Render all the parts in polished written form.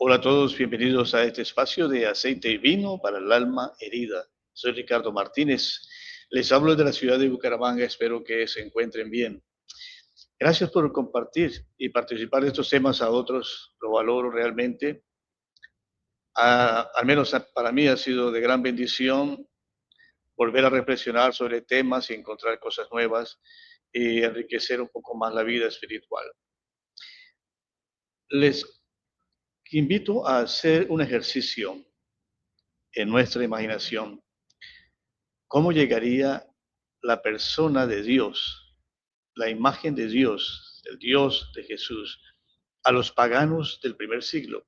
Hola a todos, bienvenidos a este espacio de aceite y vino para el alma herida. Soy Ricardo Martínez, les hablo de la ciudad de Bucaramanga, espero que se encuentren bien. Gracias por compartir y participar de estos temas a otros, lo valoro realmente. Al menos para mí ha sido de gran bendición volver a reflexionar sobre temas y encontrar cosas nuevas y enriquecer un poco más la vida espiritual. Les invito a hacer un ejercicio en nuestra imaginación. ¿Cómo llegaría la persona de Dios, la imagen de Dios, el Dios de Jesús, a los paganos del primer siglo?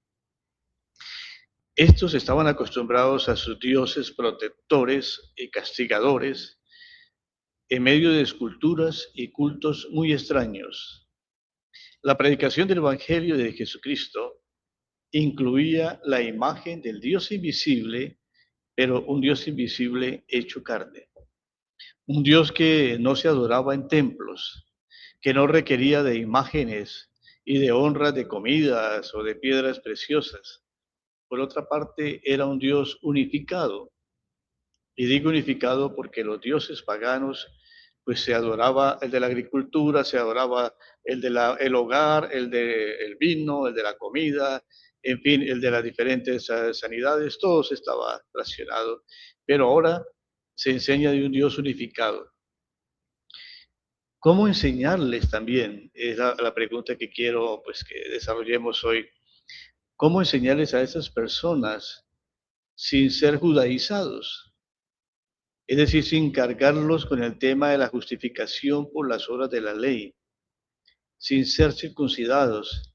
Estos estaban acostumbrados a sus dioses protectores y castigadores en medio de esculturas y cultos muy extraños. La predicación del Evangelio de Jesucristo incluía la imagen del Dios invisible, pero un Dios invisible hecho carne. Un Dios que no se adoraba en templos, que no requería de imágenes y de honras de comidas o de piedras preciosas. Por otra parte, era un Dios unificado. Y digo unificado porque los dioses paganos, pues se adoraba el de la agricultura, se adoraba el hogar, el del vino, el de la comida, en fin, el de las diferentes sanidades, todo estaba relacionado. Pero ahora se enseña de un Dios unificado. ¿Cómo enseñarles también? Es la pregunta que quiero pues que desarrollemos hoy. ¿Cómo enseñarles a esas personas sin ser judaizados? Es decir, sin cargarlos con el tema de la justificación por las obras de la ley, sin ser circuncidados,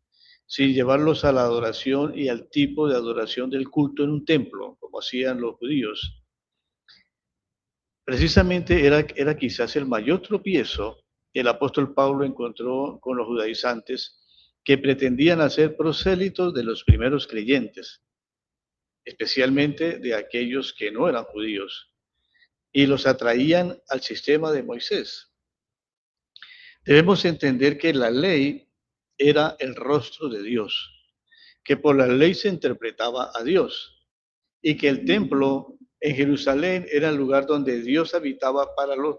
sin llevarlos a la adoración y al tipo de adoración del culto en un templo, como hacían los judíos. Precisamente era quizás el mayor tropiezo que el apóstol Pablo encontró con los judaizantes que pretendían hacer prosélitos de los primeros creyentes, especialmente de aquellos que no eran judíos, y los atraían al sistema de Moisés. Debemos entender que la ley era el rostro de Dios, que por la ley se interpretaba a Dios y que el templo en Jerusalén era el lugar donde Dios habitaba para los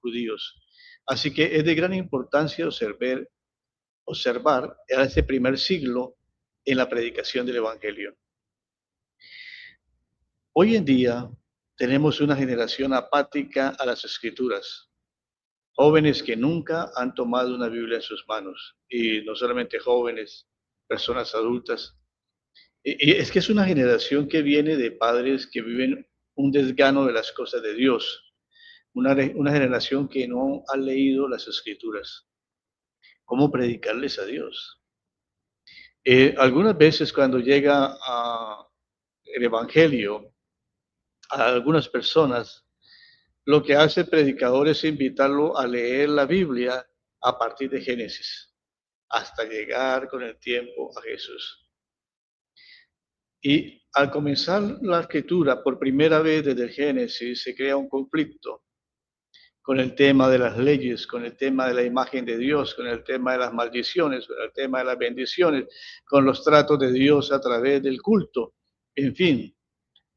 judíos. Así que es de gran importancia observar a este primer siglo en la predicación del Evangelio. Hoy en día tenemos una generación apática a las escrituras, jóvenes que nunca han tomado una Biblia en sus manos, y no solamente jóvenes, personas adultas. Y es que es una generación que viene de padres que viven un desgano de las cosas de Dios, una generación que no ha leído las escrituras. ¿Cómo predicarles a Dios? Algunas veces cuando llega el Evangelio a algunas personas, lo que hace el predicador es invitarlo a leer la Biblia a partir de Génesis, hasta llegar con el tiempo a Jesús. Y al comenzar la escritura por primera vez desde el Génesis, se crea un conflicto con el tema de las leyes, con el tema de la imagen de Dios, con el tema de las maldiciones, con el tema de las bendiciones, con los tratos de Dios a través del culto. En fin,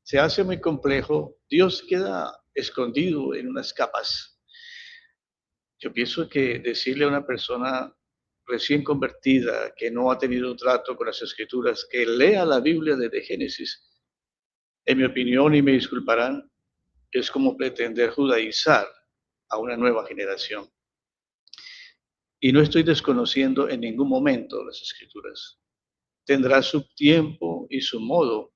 se hace muy complejo. Dios queda escondido en unas capas. Yo pienso que decirle a una persona recién convertida que no ha tenido un trato con las escrituras, que lea la Biblia desde Génesis, en mi opinión, y me disculparán, es como pretender judaizar a una nueva generación. Y no estoy desconociendo en ningún momento las escrituras. Tendrá su tiempo y su modo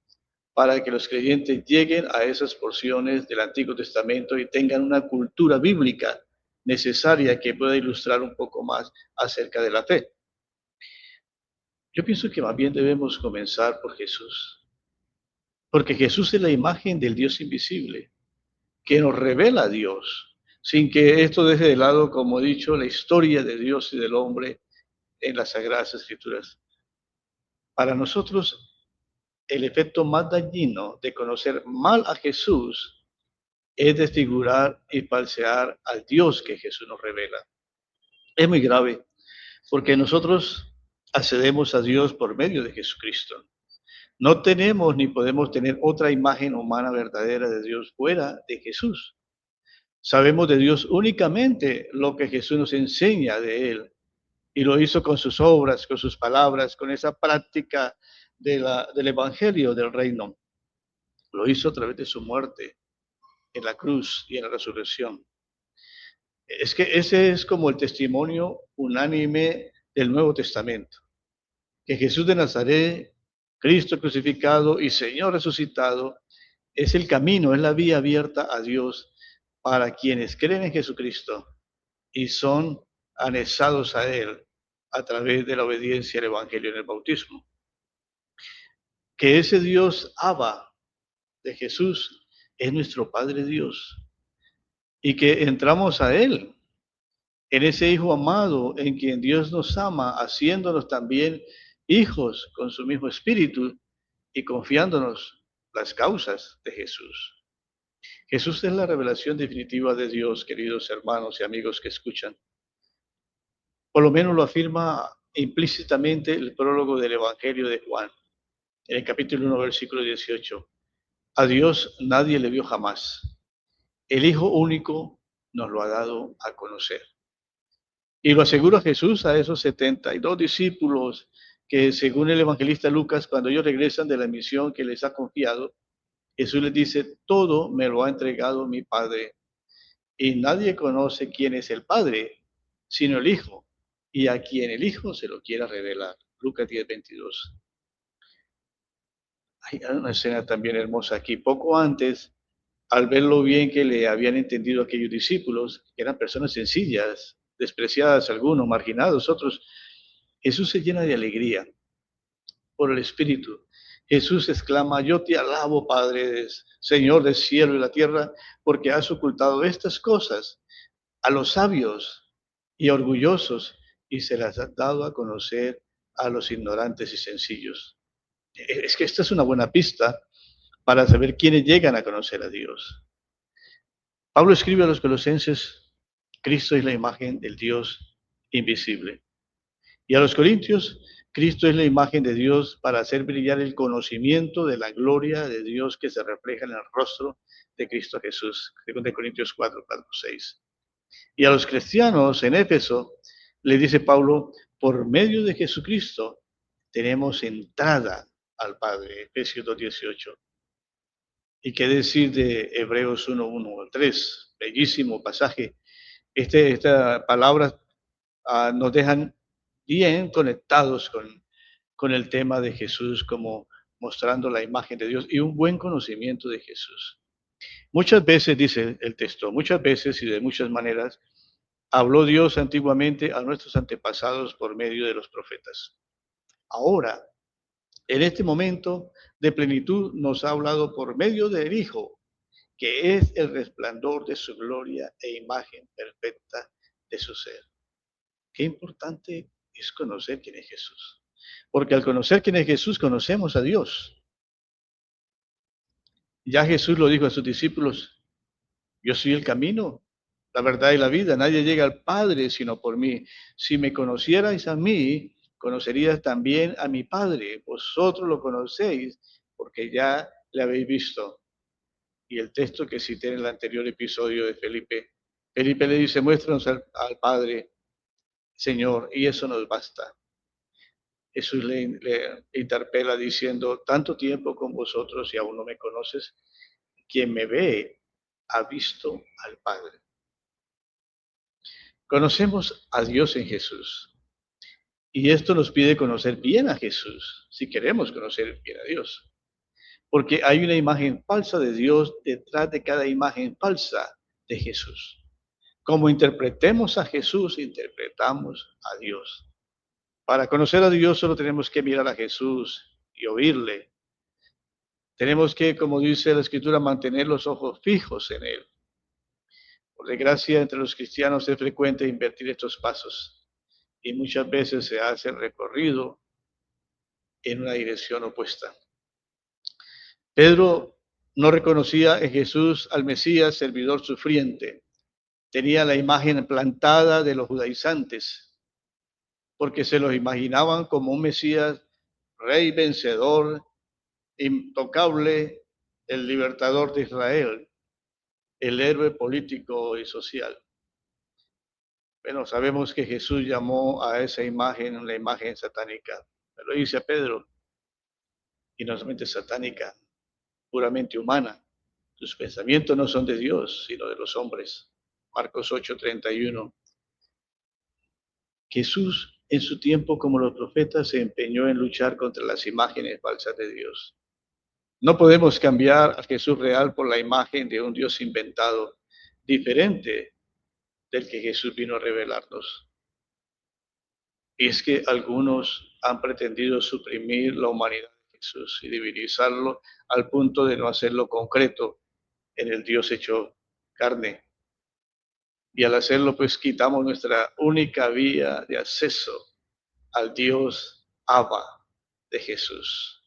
para que los creyentes lleguen a esas porciones del Antiguo Testamento y tengan una cultura bíblica necesaria que pueda ilustrar un poco más acerca de la fe. Yo pienso que más bien debemos comenzar por Jesús, porque Jesús es la imagen del Dios invisible, que nos revela a Dios, sin que esto deje de lado, como he dicho, la historia de Dios y del hombre en las Sagradas Escrituras. Para nosotros, el efecto más dañino de conocer mal a Jesús es desfigurar y falsear al Dios que Jesús nos revela. Es muy grave, porque nosotros accedemos a Dios por medio de Jesucristo. No tenemos ni podemos tener otra imagen humana verdadera de Dios fuera de Jesús. Sabemos de Dios únicamente lo que Jesús nos enseña de Él. Y lo hizo con sus obras, con sus palabras, con esa práctica del Evangelio del Reino. Lo hizo a través de su muerte en la cruz y en la resurrección. Es que ese es como el testimonio unánime del Nuevo Testamento, que Jesús de Nazaret, Cristo crucificado y Señor resucitado, es el camino, es la vía abierta a Dios para quienes creen en Jesucristo y son anexados a Él a través de la obediencia al Evangelio en el bautismo. Que ese Dios Abba de Jesús es nuestro Padre Dios y que entramos a Él, en ese Hijo amado en quien Dios nos ama, haciéndonos también hijos con su mismo espíritu y confiándonos las causas de Jesús. Jesús es la revelación definitiva de Dios, queridos hermanos y amigos que escuchan. Por lo menos lo afirma implícitamente el prólogo del Evangelio de Juan, en el capítulo 1, versículo 18. A Dios nadie le vio jamás. El Hijo único nos lo ha dado a conocer. Y lo asegura Jesús a esos 72 discípulos que, según el evangelista Lucas, cuando ellos regresan de la misión que les ha confiado, Jesús les dice, todo me lo ha entregado mi Padre. Y nadie conoce quién es el Padre, sino el Hijo, y a quien el Hijo se lo quiera revelar. Lucas 10:22. Hay una escena también hermosa aquí. Poco antes, al ver lo bien que le habían entendido aquellos discípulos, que eran personas sencillas, despreciadas algunos, marginados otros, Jesús se llena de alegría por el Espíritu. Jesús exclama, yo te alabo, Padre, Señor del cielo y la tierra, porque has ocultado estas cosas a los sabios y orgullosos y se las has dado a conocer a los ignorantes y sencillos. Es que esta es una buena pista para saber quiénes llegan a conocer a Dios. Pablo escribe a los colosenses, Cristo es la imagen del Dios invisible. Y a los corintios, Cristo es la imagen de Dios para hacer brillar el conocimiento de la gloria de Dios que se refleja en el rostro de Cristo Jesús. 2 Corintios 4:6. Y a los cristianos en Éfeso, le dice Pablo, por medio de Jesucristo tenemos entrada al Padre. Efesios 2:18. ¿Y qué decir de Hebreos 1:1-3? Bellísimo pasaje. Esta palabra nos dejan bien conectados con el tema de Jesús, como mostrando la imagen de Dios y un buen conocimiento de Jesús. Muchas veces, dice el texto, muchas veces y de muchas maneras, habló Dios antiguamente a nuestros antepasados por medio de los profetas. Ahora, en este momento de plenitud, nos ha hablado por medio del Hijo, que es el resplandor de su gloria e imagen perfecta de su ser. Qué importante es conocer quién es Jesús. Porque al conocer quién es Jesús, conocemos a Dios. Ya Jesús lo dijo a sus discípulos, yo soy el camino, la verdad y la vida. Nadie llega al Padre sino por mí. Si me conocierais a mí, conocerías también a mi Padre. Vosotros lo conocéis porque ya le habéis visto. Y el texto que cité en el anterior episodio de Felipe le dice, muéstranos al Padre, Señor, y eso nos basta. Jesús le interpela diciendo, tanto tiempo con vosotros y aún no me conoces, quien me ve ha visto al Padre. Conocemos a Dios en Jesús y esto nos pide conocer bien a Jesús, si queremos conocer bien a Dios, porque hay una imagen falsa de Dios detrás de cada imagen falsa de Jesús. Como interpretemos a Jesús, interpretamos a Dios. Para conocer a Dios solo tenemos que mirar a Jesús y oírle. Tenemos que, como dice la Escritura, mantener los ojos fijos en Él. Por desgracia, entre los cristianos es frecuente invertir estos pasos y muchas veces se hace el recorrido en una dirección opuesta. Pedro no reconocía en Jesús al Mesías, servidor sufriente. Tenía la imagen plantada de los judaizantes, porque se los imaginaban como un Mesías rey vencedor intocable, el libertador de Israel, el héroe político y social. Bueno, sabemos que Jesús llamó a esa imagen la imagen satánica. Lo dice Pedro, y no solamente satánica, puramente humana. Sus pensamientos no son de Dios, sino de los hombres. Marcos 8:31. Jesús, en su tiempo como los profetas, se empeñó en luchar contra las imágenes falsas de Dios. No podemos cambiar a Jesús real por la imagen de un Dios inventado, diferente del que Jesús vino a revelarnos. Y es que algunos han pretendido suprimir la humanidad de Jesús y divinizarlo al punto de no hacerlo concreto en el Dios hecho carne. Y al hacerlo, pues quitamos nuestra única vía de acceso al Dios Abba de Jesús.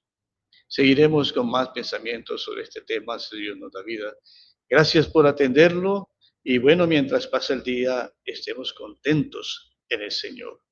Seguiremos con más pensamientos sobre este tema, si Dios nos da vida. Gracias por atenderlo y bueno, mientras pasa el día, estemos contentos en el Señor.